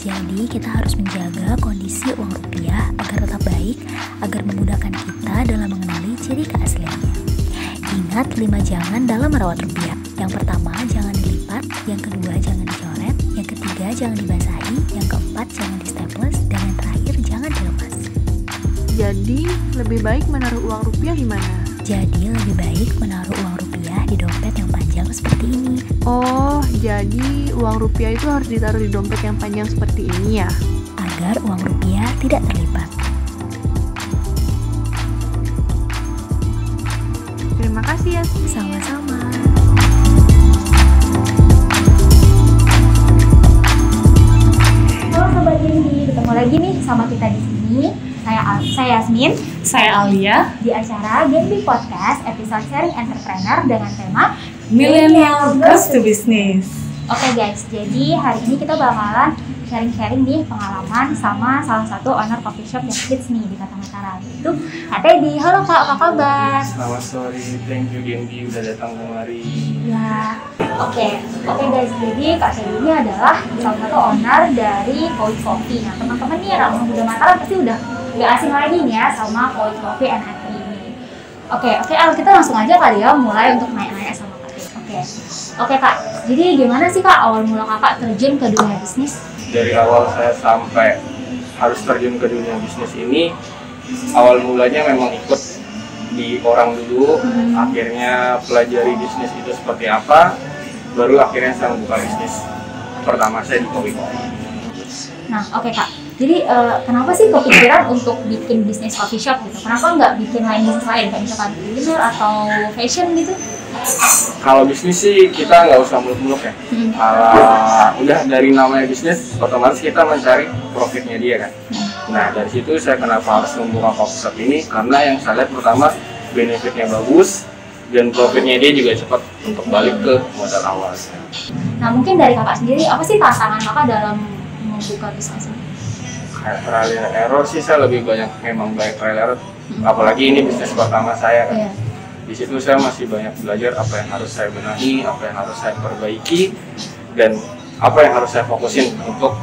Jadi kita harus menjaga kondisi uang rupiah agar tetap baik, agar memudahkan kita dalam mengenali ciri keasliannya. Ingat 5 jangan dalam merawat rupiah. Yang pertama, jangan dilipat. Yang kedua, jangan dicoret. Yang ketiga, jangan dibasahi. Yang keempat, jangan di staples. Dan yang terakhir, jangan dilepas. Jadi, lebih baik menaruh uang rupiah di mana? Jadi lebih baik menaruh uang rupiah di dompet yang panjang seperti ini. Oh, jadi uang rupiah itu harus ditaruh di dompet yang panjang seperti ini ya? Agar uang rupiah tidak terlipat. Terima kasih ya. Sama-sama. Halo Sobat Gendi, ketemu lagi nih sama kita di sini. Saya Yasmin. Saya Alia. Di acara Genbi Podcast, episode sharing entrepreneur dengan tema Millennial Goes to Business. Oke guys, jadi hari ini kita bakalan sharing-sharing nih pengalaman sama salah satu owner coffee shop yang hits nih di Kota Mataram. Itu Kak Teddy. Halo Kak, apa kabar? Selamat sore, thank you Genbi udah datang kemari. Ya, oke guys, jadi Kak Teddy ini adalah salah satu owner dari Koi Coffee. Nah teman-teman nih anak muda Mataram pasti udah gak asing lagi nih ya sama Koi Coffee and Happy ini. Oke, Al, kita langsung aja kali ya mulai untuk nanya-nanya sama Kak Teddy. Oke Kak, jadi gimana sih Kak awal mula Kakak terjun ke dunia bisnis? Dari awal saya sampai harus terjun ke dunia bisnis ini, awal mulanya memang ikut di orang dulu, akhirnya pelajari bisnis itu seperti apa, baru akhirnya saya membuka bisnis pertama saya di Koi Coffee. Nah, oke Kak. Jadi kenapa sih kepikiran untuk bikin bisnis coffee shop gitu? Kenapa nggak bikin lain bisnis lain kayak misalkan kuliner atau fashion gitu? Kalau bisnis sih kita nggak usah muluk-muluk ya. Udah dari namanya bisnis, otomatis kita mencari profitnya dia kan. Nah dari situ saya kenapa harus membuka coffee shop ini, karena yang saya lihat pertama benefitnya bagus dan profitnya dia juga cepat untuk balik ke modal awal. Nah mungkin dari Kakak sendiri, apa sih tantangan Kakak dalam membuka bisnis ini? Kayak trial and error sih, saya lebih banyak memang banyak trial error. Apalagi ini bisnis pertama saya kan. Di situ saya masih banyak belajar apa yang harus saya benahi, apa yang harus saya perbaiki, dan apa yang harus saya fokusin untuk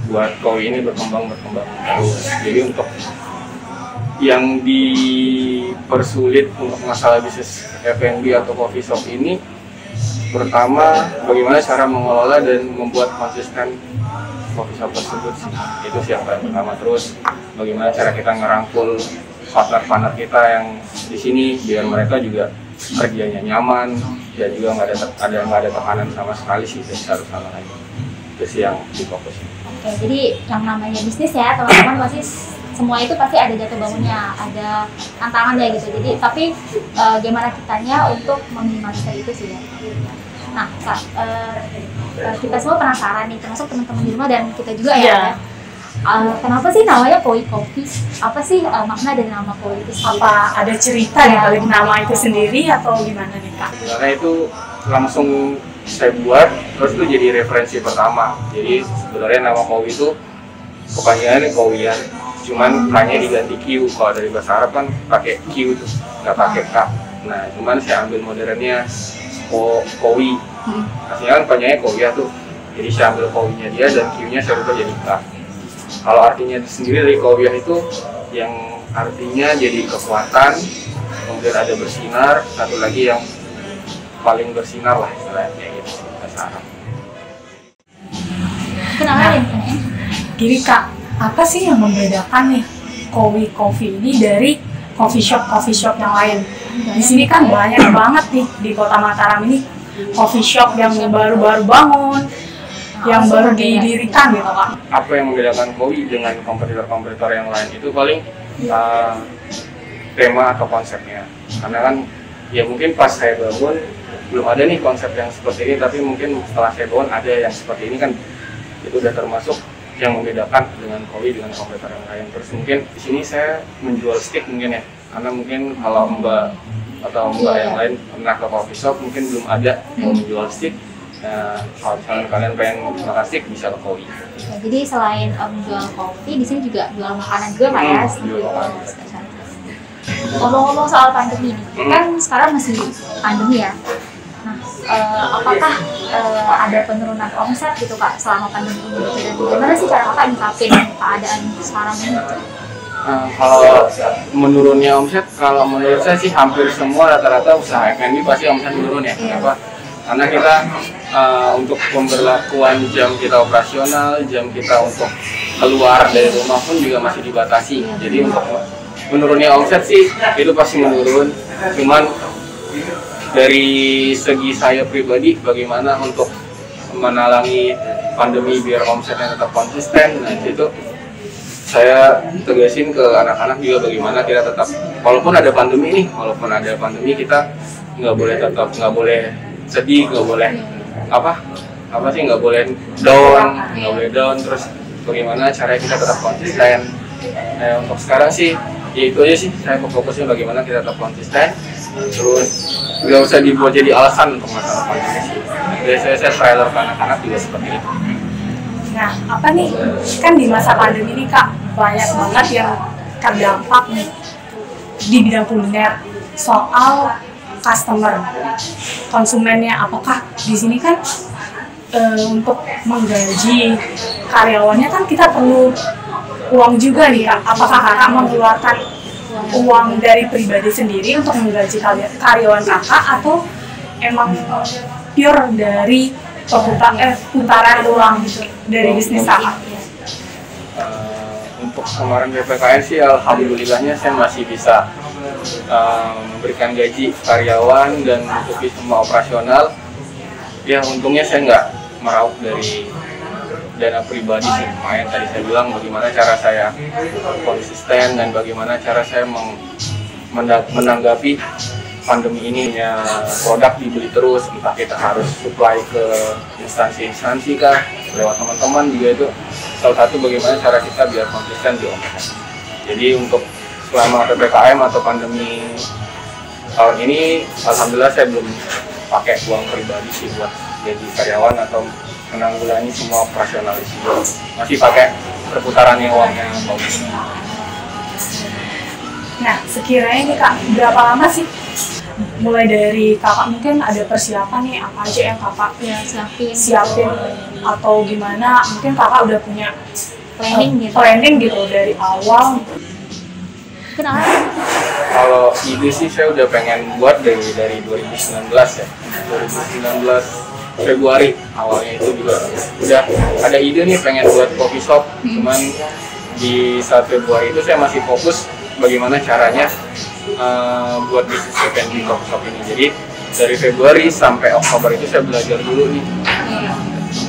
buat Koi ini berkembang terus. Jadi untuk yang dipersulit untuk masalah bisnis F&B atau coffee shop ini, pertama bagaimana cara mengelola dan membuat konsisten coffee shop tersebut sih. Itu sih yang paling pertama. Terus bagaimana cara kita ngerangkul partner-partner kita yang di sini biar mereka juga kerjanya nyaman dan juga nggak ada tekanan sama sekali sih dari satu sama lain. Itu sih yang difokusin. Oke, jadi yang namanya bisnis ya teman-teman pasti semua itu pasti ada jatuh bangunnya, ada tantangannya gitu. Jadi tapi gimana kitanya untuk meminimalisir itu sih ya. Nah, Kak, kita semua penasaran nih, termasuk teman-teman di rumah dan kita juga ya. Kenapa sih namanya Koi Coffee? Apa sih makna dari nama Koi itu sendiri? Apa ada cerita di balik nama itu sendiri atau gimana nih Kak? Karena itu langsung saya buat, terus itu jadi referensi pertama. Jadi sebenarnya nama Koi itu kepanjangannya Koian, cuman K-nya diganti Q. Kalau dari bahasa Arab kan pakai Q tuh, nggak pakai K. Nah, cuman saya ambil modernnya Koi. Aslinya kan panjangnya Koya tuh. Jadi saya ambil Koinya dia dan Q-nya saya rubah jadi K. Kalau artinya sendiri dari Koya itu yang artinya jadi kekuatan, kemudian ada bersinar, satu lagi yang paling bersinar lah istilahnya kayak gitu bahasa Arab. Kenalin. Gini Kak, apa sih yang membedakan nih Koi Coffee ini dari coffee shop yang lain? Di sini kan banyak banget nih di Kota Mataram ini coffee shop yang baru-baru bangun, yang baru didirikan gitu Kak. Apa yang membedakan Koi dengan kompetitor-kompetitor yang lain itu paling tema atau konsepnya. Karena kan ya mungkin pas saya bangun belum ada nih konsep yang seperti ini, tapi mungkin setelah saya bangun ada yang seperti ini kan, itu udah termasuk yang membedakan dengan Koi dengan kompetitor yang lain. Terus mungkin di sini saya menjual stick mungkin ya, karena mungkin kalau Mbak atau Mbak yang lain pernah ke coffee shop mungkin belum ada yang menjual stick. Nah, kalau misalnya kalian pengen makan stick bisa ke Koi. Oke, jadi selain menjual kopi, di sini juga jual makanan juga Kak ya? Ngomong-ngomong soal pandemi ini, kan sekarang masih pandemi ya. Nah, apakah ada penurunan omset gitu Kak selama pandemi ini gitu. Dan gimana sih cara Kakak nyikapin keadaan sekarang ini? Kalau menurunnya omset, kalau menurut saya sih hampir semua rata-rata usaha F&B pasti omset menurun ya. Kenapa? Karena kita untuk pemberlakuan jam kita operasional, jam kita untuk keluar dari rumah pun juga masih dibatasi. Jadi untuk menurunnya omset sih itu pasti menurun. Cuman dari segi saya pribadi, bagaimana untuk menalangi pandemi biar omsetnya tetap konsisten, nah itu saya tegasin ke anak-anak juga bagaimana kita tetap, walaupun ada pandemi kita nggak boleh sedih, nggak boleh nggak boleh down, terus bagaimana cara kita tetap konsisten. Nah, untuk sekarang sih ya itu aja sih, saya fokusnya bagaimana kita tetap konsisten, terus nggak usah dibuat jadi alasan untuk masalah pandemi sih. Biasanya saya trailer ke anak-anak juga seperti itu. Nah, apa nih, kan di masa pandemi ini Kak, banyak banget yang terdampak nih di bidang kuliner soal customer, konsumennya. Apakah di sini kan untuk menggaji karyawannya kan kita perlu uang juga nih Kak. Apakah Kakak mengeluarkan uang dari pribadi sendiri untuk menggaji karyawan Kakak, atau emang pure dari putaran uang gitu dari bisnis Kakak? Untuk kemarin PPKN sih alhamdulillahnya saya masih bisa memberikan gaji karyawan dan menutupi semua operasional. Ya untungnya saya nggak meraup dari dana pribadi sih. Makanya tadi saya bilang bagaimana cara saya konsisten dan bagaimana cara saya menanggapi pandemi ini. Ya, produk dibeli terus, entah kita harus supply ke instansi-instansi kah, lewat teman-teman juga, itu salah satu bagaimana cara kita biar konsisten di omset. Jadi untuk selama PPKM atau pandemi tahun ini, alhamdulillah saya belum pakai uang pribadi sih buat gaji karyawan atau menanggulangi semua operasional di sini. Masih pakai perputarannya uangnya bagus. Nah, sekiranya nih Kak, berapa lama sih? Mulai dari Kakak mungkin ada persiapan nih, apa aja yang Kakak siapin atau gimana? Mungkin Kakak udah punya planning gitu dari awal. Kenapa? Kalau ide sih saya udah pengen buat dari 2019 ya. 2019 Februari awalnya itu juga udah ada ide nih pengen buat coffee shop. Cuman di saat Februari itu saya masih fokus bagaimana caranya buat bisnis F&B coffee shop ini. Jadi dari Februari sampai Oktober itu saya belajar dulu nih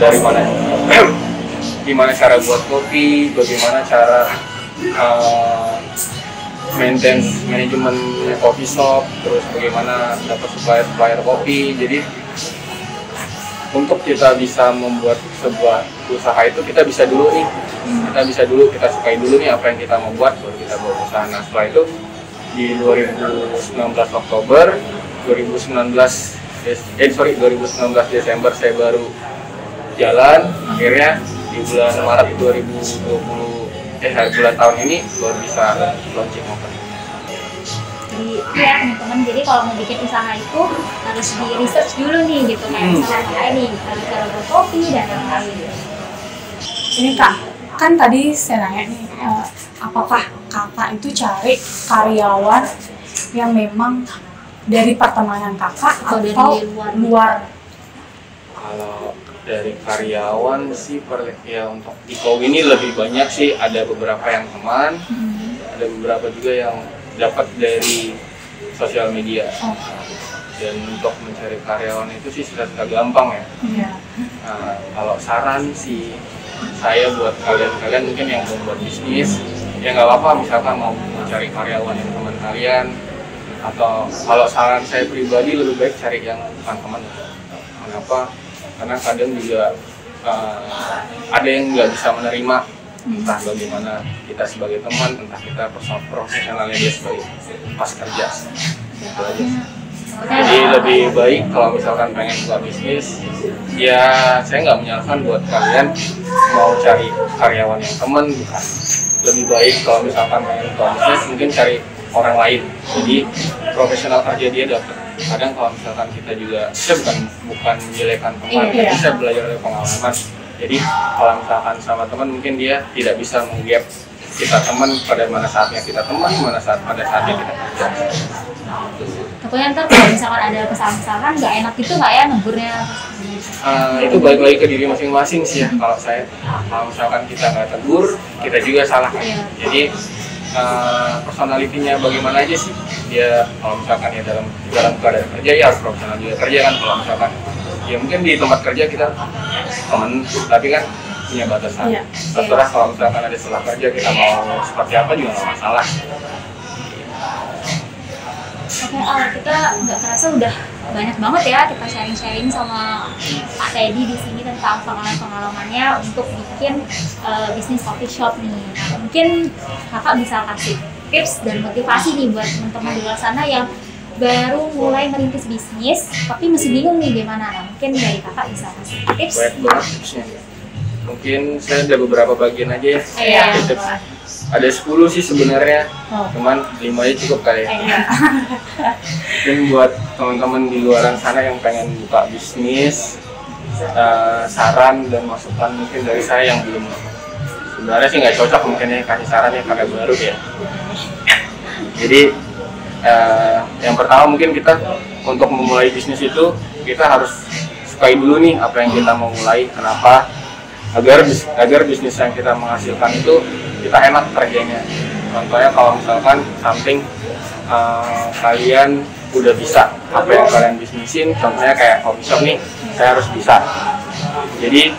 dari gimana cara buat kopi, bagaimana cara manajemen coffee shop, terus bagaimana dapat supplier kopi. Jadi untuk kita bisa membuat sebuah usaha itu kita bisa dulu kita sukai dulu nih apa yang kita mau buat, baru kita buat usaha. Nah setelah itu di 2019 Oktober, 2019 Desember saya baru jalan. Akhirnya di bulan Maret 2020 bulan tahun ini baru bisa launching open. Jadi ya teman-teman, jadi kalau mau bikin usaha itu harus di research dulu nih gitu, kayak misalnya nih cara buat kopi dan lain-lain. Ini Kak, kan tadi saya nanya nih, apakah Kakak itu cari karyawan yang memang dari pertemanan Kakak atau dari luar? Kalau dari karyawan sih ya untuk di Kowi ini lebih banyak sih, ada beberapa yang teman, ada beberapa juga yang dapat dari sosial media. Dan untuk mencari karyawan itu sih sudah gampang ya. Nah, kalau saran sih saya buat kalian mungkin yang mau buat bisnis, ya nggak apa-apa misalkan mau mencari karyawan yang teman kalian, atau kalau saran saya pribadi lebih baik cari yang bukan teman. Kenapa? Karena kadang juga ada yang nggak bisa menerima, entah bagaimana kita sebagai teman, entah kita profesionalnya dia sebagai pas kerja. Itu aja. Jadi lebih baik kalau misalkan pengen buka bisnis, ya saya nggak menyarankan buat kalian mau cari karyawan yang teman, bukan. Lebih baik kalau misalkan pengen buka bisnis mungkin cari orang lain. Jadi profesional kerja dia dapat. Kadang kalau misalkan kita juga, saya bukan menjelekan teman, tapi saya belajar dari pengalaman. Jadi kalau misalkan sama teman mungkin dia tidak bisa menggap kita teman pada mana saatnya kita teman, pada saatnya kita kerja. Takutnya ntar kalau misalkan ada kesalahan nggak enak gitu nggak ya negurnya? Itu balik lagi ke diri masing-masing sih ya. Kalau misalkan kita nggak tegur, kita juga salah. Jadi personalitinya bagaimana aja sih dia, kalau misalkan ya dalam keadaan kerja ya harus profesional juga kerja kan. Kalau misalkan ya mungkin di tempat kerja kita teman, tapi kan punya batasan. Terserah kalau misalkan ada setelah kerja kita mau seperti apa juga nggak masalah. Oke, kita nggak kerasa udah banyak banget ya kita sharing-sharing sama Pak Teddy di sini tentang pengalaman-pengalamannya untuk bikin bisnis coffee shop nih. Nah, mungkin kakak bisa kasih tips dan motivasi nih buat teman-teman di luar sana yang baru mulai merintis bisnis tapi masih bingung nih gimana. Nah, mungkin dari kakak bisa kasih tips. Banyak banget tipsnya. Mungkin saya ada beberapa bagian aja ya. Tips. Ada 10 sih sebenarnya, cuman 5 aja cukup kali ya. Dan buat teman-teman di luar sana yang pengen buka bisnis, saran dan masukan mungkin dari saya yang belum, sebenarnya sih nggak cocok mungkin ya kasih saran ya karena baru ya. Jadi yang pertama mungkin kita untuk memulai bisnis itu kita harus sukai dulu nih apa yang kita mau mulai. Kenapa? Agar bisnis yang kita menghasilkan itu kita enak kerjanya. Contohnya kalau misalkan samping kalian udah bisa apa yang kalian bisnisin, contohnya kayak coffee shop nih, saya harus bisa. Jadi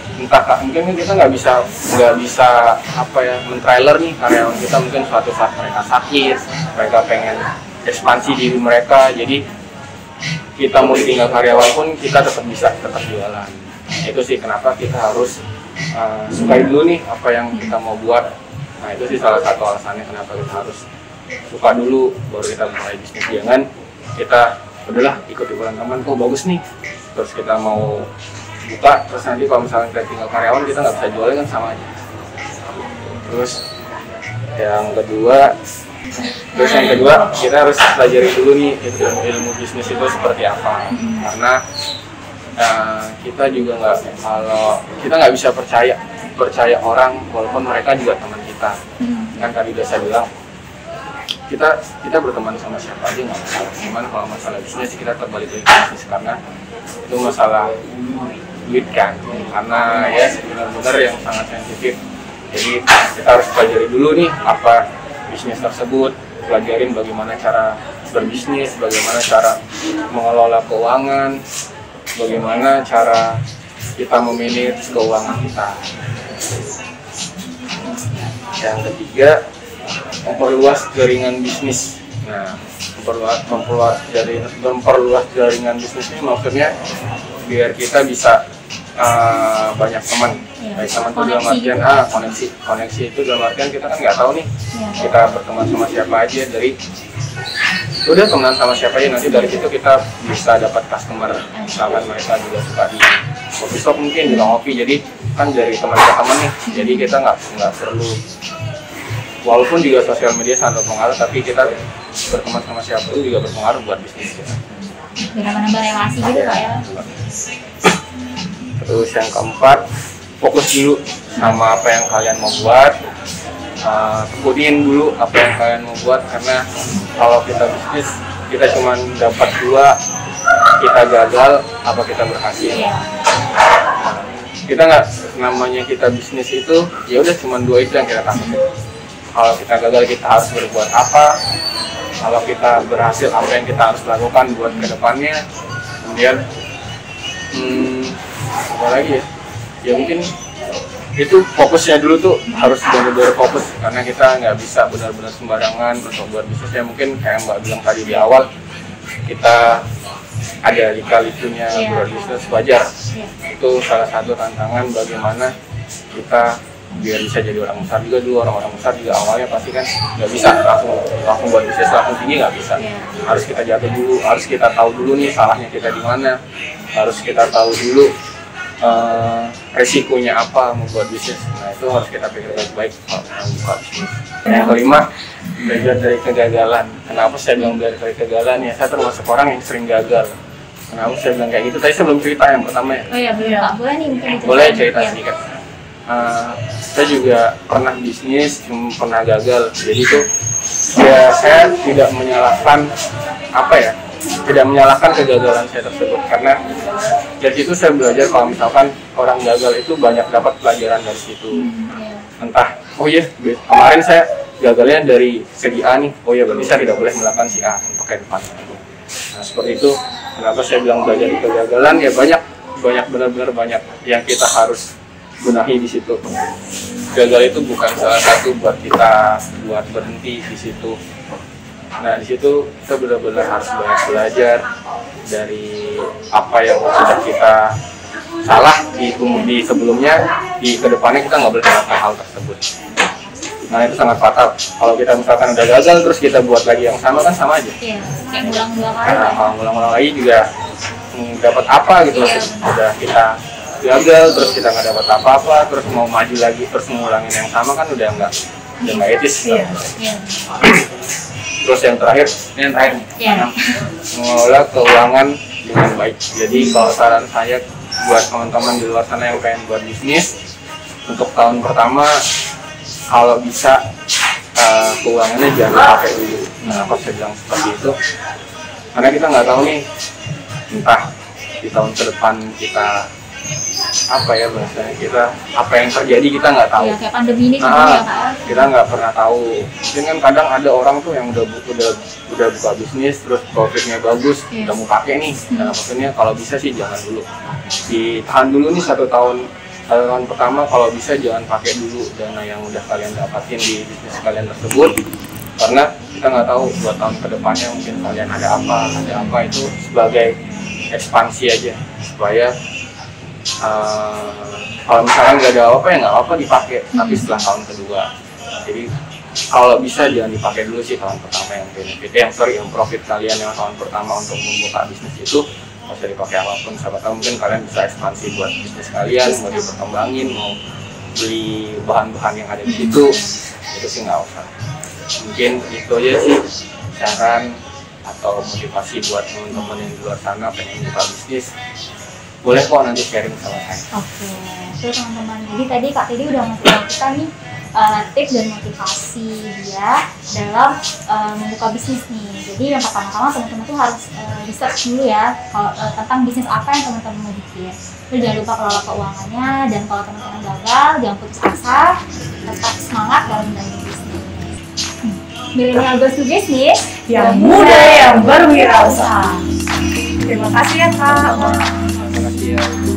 mungkin kita nggak bisa apa ya men-trailer nih karyawan kita, mungkin suatu saat mereka sakit, mereka pengen ekspansi diri mereka, jadi kita mau tinggal karyawan pun kita tetap jualan. Itu sih kenapa kita harus sukai dulu nih apa yang kita mau buat. Nah itu sih salah satu alasannya kenapa kita harus suka dulu baru kita mulai bisnis. Jangan kita udahlah ikut-ikutan teman, kok bagus nih, terus kita mau buka, terus nanti kalau misalnya kita tinggal karyawan kita nggak bisa jualnya kan sama aja. Terus yang kedua kita harus pelajari dulu nih ilmu bisnis itu seperti apa, karena kita juga nggak bisa percaya orang walaupun mereka juga teman kita. Kan tadi udah saya bilang kita berteman sama siapa aja nggak masalah. Cuman kalau masalah bisnis kita terbalik ke bisnis karena itu masalah duit kan, karena ya benar-benar yang sangat sensitif. Jadi kita harus pelajari dulu nih apa bisnis tersebut, pelajarin bagaimana cara berbisnis, bagaimana cara mengelola keuangan, bagaimana cara kita memanage keuangan kita. Yang ketiga, memperluas jaringan bisnis. Nah, memperluas jaringan bisnis ini maksudnya biar kita bisa banyak teman. Baik teman itu dalam artian koneksi itu dalam artian kita kan nggak tahu nih kita berteman sama siapa aja, dari udah teman sama siapa aja, nanti dari situ kita bisa dapat customer. Misalkan mereka juga suka di coffee shop mungkin di kopi, jadi kan dari teman ke teman nih, jadi kita nggak perlu, walaupun juga sosial media sangat berpengaruh, tapi kita berteman sama siapa pun juga berpengaruh buat bisnis kita. Biar menambah relasi gitu Pak ya. Terus yang keempat, fokus dulu sama apa yang kalian mau buat. Tekunin dulu apa yang kalian mau buat, karena kalau kita bisnis kita cuma dapat 2, kita gagal apa kita berhasil. Kita nggak, namanya kita bisnis itu ya udah cuma 2 itu yang kita takutin. Kalau kita gagal kita harus berbuat apa, kalau kita berhasil apa yang kita harus lakukan buat kedepannya. Kemudian apa lagi ya mungkin itu fokusnya dulu tuh harus benar-benar fokus, karena kita nggak bisa benar-benar sembarangan untuk buat bisnis. Ya mungkin kayak Mbak bilang tadi di awal, kita ada lika-likunya berbisnis, wajar. Itu salah satu tantangan bagaimana kita biar bisa jadi orang besar juga. Dulu orang-orang besar juga awalnya pasti kan nggak bisa langsung buat bisnis langsung tinggi, nggak bisa. Harus kita jatuh dulu, harus kita tahu dulu nih salahnya kita di mana, harus kita tahu dulu resikonya apa membuat bisnis. Nah itu harus kita pikir baik-baik kalau buka bisnis. Yang kelima, belajar dari kegagalan. Kenapa saya bilang belajar dari kegagalan? Ya saya termasuk orang yang sering gagal. Kenapa saya bilang kayak gitu? Tadi saya belum cerita yang pertama ya. Oh iya, belum Kak. Boleh nih mungkin diceritain. Boleh cerita Iya. sedikit. Saya juga pernah bisnis, cuma pernah gagal. Jadi itu ya saya tidak menyalahkan tidak menyalahkan kegagalan saya tersebut, karena dari situ saya belajar kalau misalkan orang gagal itu banyak dapat pelajaran dari situ. Entah, oh iya kemarin saya gagalnya dari segi A nih, oh iya berarti saya tidak boleh melakukan si A untuk ke depan. Nah seperti itu, kenapa saya bilang belajar dari kegagalan, ya banyak benar-benar banyak yang kita harus benahi di situ. Gagal itu bukan salah satu buat kita buat berhenti di situ. Nah di situ kita benar-benar harus banyak belajar dari apa yang sudah kita salah di sebelumnya, di kedepannya kita nggak boleh melakukan hal tersebut. Nah itu sangat fatal. Kalau kita misalkan udah gagal terus kita buat lagi yang sama, kan sama aja. Iya, kayak ngulang-ngulang lagi. Nah, kalau ngulang-ngulang lagi juga dapat apa gitu loh. Udah kita gagal terus kita nggak dapat apa-apa, terus mau maju lagi terus ngulangin yang sama, kan udah nggak etis. Iya. Terus yang terakhir, ini yang terakhir nih, Iya. mengelola keuangan dengan baik. Jadi kalau saran saya buat teman-teman di luar sana yang pengen buat bisnis, untuk tahun pertama kalau bisa keuangannya jangan dipakai dulu. Kenapa saya bilang seperti itu? Karena kita nggak tahu nih, entah di tahun ke depan kita apa yang terjadi kita nggak tahu. Iya, kayak pandemi ini contohnya ya Kak. Kita nggak pernah tahu. Mungkin kan kadang ada orang tuh yang udah buka bisnis terus profitnya bagus, udah mau pakai nih. Nah, maksudnya kalau bisa sih jangan dulu. Ditahan dulu nih satu tahun pertama, kalau bisa jangan pakai dulu dana yang udah kalian dapatin di bisnis kalian tersebut, karena kita nggak tahu buat tahun kedepannya mungkin kalian ada apa itu sebagai ekspansi aja, supaya kalau misalnya nggak ada apa ya nggak apa dipakai, tapi setelah tahun kedua. Jadi kalau bisa jangan dipakai dulu sih tahun pertama yang benefit, yang profit kalian yang tahun pertama untuk membuka bisnis itu nggak usah dipakai apapun. Siapa tahu mungkin kalian bisa ekspansi buat bisnis kalian, mau diperkembangin, mau beli bahan-bahan yang ada di situ, itu sih nggak usah. Mungkin itu aja sih saran atau motivasi buat teman-teman yang di luar sana pengen buka bisnis. Boleh kok nanti sharing sama saya. Oke, itu teman-teman. Jadi tadi Kak Teddy udah ngasih tahu kita nih tips dan motivasi dia dalam membuka bisnis nih. Jadi yang pertama-tama teman-teman tuh harus research dulu ya tentang bisnis apa yang teman-teman mau bikin. Terus jangan lupa kelola keuangannya, dan kalau teman-teman gagal jangan putus asa, tetap semangat dalam menjalani bisnis. Millennial Goes to Business, Yang muda yang berwirausaha. Terima kasih ya Kak. Terima kasih ya.